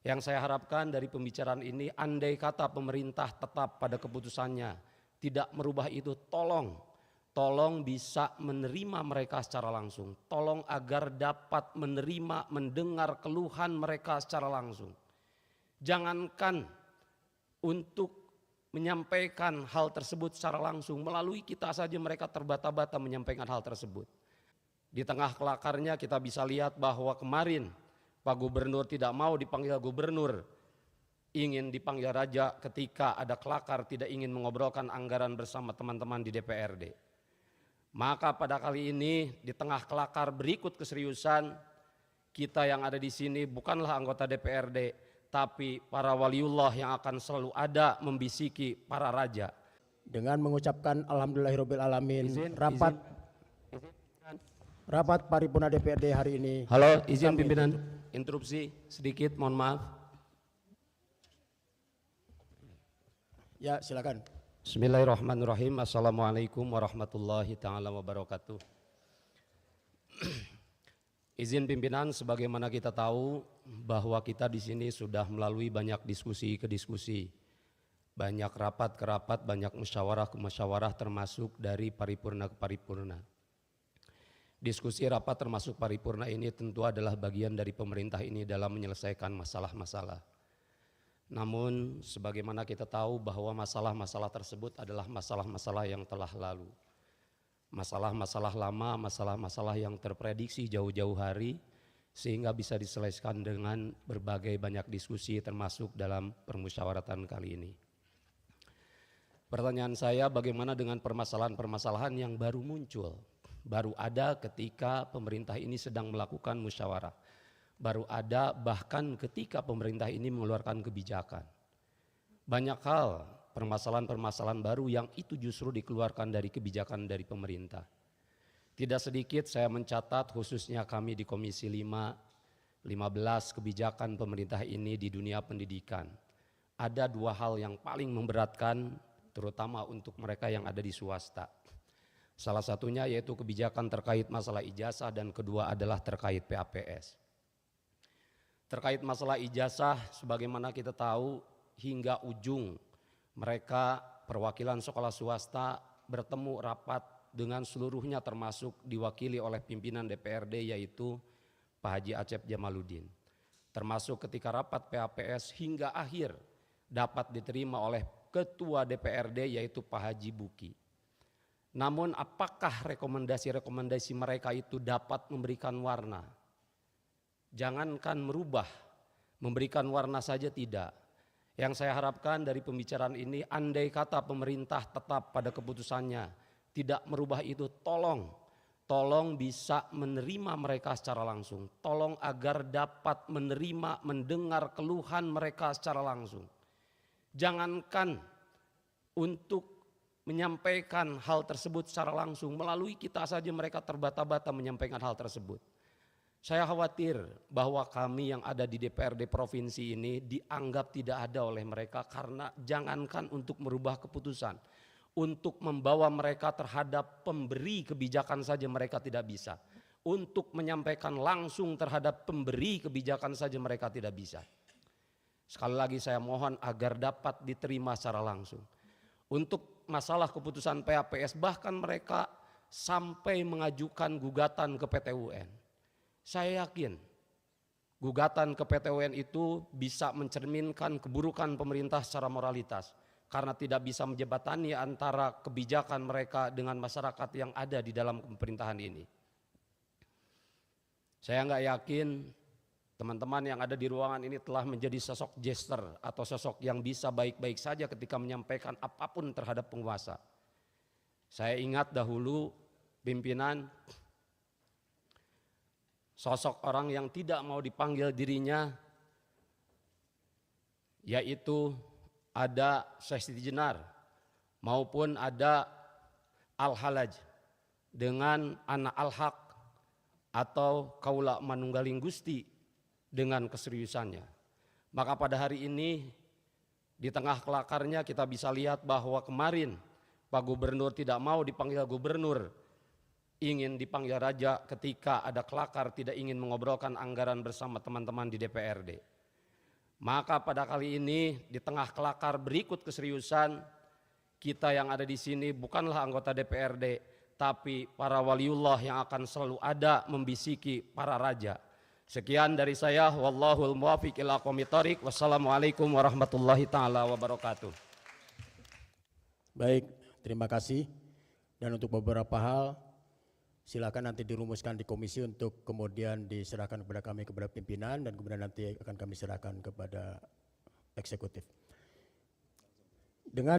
Yang saya harapkan dari pembicaraan ini, andai kata pemerintah tetap pada keputusannya, tidak merubah itu, tolong bisa menerima mereka secara langsung. Tolong agar dapat menerima, mendengar keluhan mereka secara langsung. Jangankan untuk menyampaikan hal tersebut secara langsung, melalui kita saja mereka terbata-bata menyampaikan hal tersebut. Di tengah kelakarnya kita bisa lihat bahwa kemarin Pak Gubernur tidak mau dipanggil gubernur, ingin dipanggil raja ketika ada kelakar, tidak ingin mengobrolkan anggaran bersama teman-teman di DPRD. Maka pada kali ini di tengah kelakar berikut keseriusan, kita yang ada di sini bukanlah anggota DPRD, tapi para waliullah yang akan selalu ada membisiki para raja. Dengan mengucapkan alhamdulillahirabbil alamin, rapat paripurna DPRD hari ini. Halo, izin pimpinan interupsi sedikit, mohon maaf. Ya, silakan. Bismillahirrahmanirrahim. Assalamualaikum warahmatullahi ta'ala wabarakatuh. Izin pimpinan, sebagaimana kita tahu bahwa kita di sini sudah melalui banyak diskusi ke diskusi, banyak rapat ke rapat, banyak musyawarah ke musyawarah, termasuk dari paripurna ke paripurna. Diskusi rapat termasuk paripurna ini tentu adalah bagian dari pemerintah ini dalam menyelesaikan masalah-masalah. Namun sebagaimana kita tahu bahwa masalah-masalah tersebut adalah masalah-masalah yang telah lalu. Masalah-masalah lama, masalah-masalah yang terprediksi jauh-jauh hari sehingga bisa diselesaikan dengan berbagai banyak diskusi termasuk dalam permusyawaratan kali ini. Pertanyaan saya, bagaimana dengan permasalahan-permasalahan yang baru muncul, baru ada ketika pemerintah ini sedang melakukan musyawarah, baru ada bahkan ketika pemerintah ini mengeluarkan kebijakan. Banyak hal, permasalahan-permasalahan baru yang itu justru dikeluarkan dari kebijakan dari pemerintah. Tidak sedikit saya mencatat, khususnya kami di Komisi 5, 15 kebijakan pemerintah ini di dunia pendidikan. Ada dua hal yang paling memberatkan, terutama untuk mereka yang ada di swasta. Salah satunya yaitu kebijakan terkait masalah ijazah dan kedua adalah terkait PAPS. Terkait masalah ijazah, sebagaimana kita tahu hingga ujung mereka perwakilan sekolah swasta bertemu rapat dengan seluruhnya termasuk diwakili oleh pimpinan DPRD yaitu Pak Haji Acep Jamaluddin. Termasuk ketika rapat PAPS hingga akhir dapat diterima oleh Ketua DPRD yaitu Pak Haji Buki. Namun apakah rekomendasi-rekomendasi mereka itu dapat memberikan warna? Jangankan merubah, memberikan warna saja tidak. Yang saya harapkan dari pembicaraan ini, andai kata pemerintah tetap pada keputusannya, tidak merubah itu, tolong bisa menerima mereka secara langsung. Tolong agar dapat menerima, mendengar keluhan mereka secara langsung. Jangankan untuk menyampaikan hal tersebut secara langsung, melalui kita saja mereka terbata-bata menyampaikan hal tersebut. Saya khawatir bahwa kami yang ada di DPRD provinsi ini dianggap tidak ada oleh mereka karena jangankan untuk merubah keputusan, untuk membawa mereka terhadap pemberi kebijakan saja mereka tidak bisa. Untuk menyampaikan langsung terhadap pemberi kebijakan saja mereka tidak bisa. Sekali lagi saya mohon agar dapat diterima secara langsung. Untuk masalah keputusan PAPS bahkan mereka sampai mengajukan gugatan ke PT UN. Saya yakin gugatan ke PT UN itu bisa mencerminkan keburukan pemerintah secara moralitas. Karena tidak bisa menjembatani antara kebijakan mereka dengan masyarakat yang ada di dalam pemerintahan ini. Saya nggak yakin teman-teman yang ada di ruangan ini telah menjadi sosok jester atau sosok yang bisa baik-baik saja ketika menyampaikan apapun terhadap penguasa. Saya ingat dahulu pimpinan, sosok orang yang tidak mau dipanggil dirinya, yaitu ada Syekh Siti Jenar maupun ada Al-Halaj dengan anak Al-Haq atau Kaula Manunggaling Gusti dengan keseriusannya. Maka pada hari ini di tengah kelakarnya kita bisa lihat bahwa kemarin Pak Gubernur tidak mau dipanggil gubernur, ingin dipanggil raja ketika ada kelakar, tidak ingin mengobrolkan anggaran bersama teman-teman di DPRD. Maka pada kali ini di tengah kelakar berikut keseriusan, kita yang ada di sini bukanlah anggota DPRD, tapi para waliullah yang akan selalu ada membisiki para raja. Sekian dari saya, wallahul muwaffiq ila aqwamit thoriq. Wassalamualaikum warahmatullahi taala wabarakatuh. Baik, terima kasih. Dan untuk beberapa hal silakan nanti dirumuskan di komisi untuk kemudian diserahkan kepada kami, kepada pimpinan, dan kemudian nanti akan kami serahkan kepada eksekutif. Dengan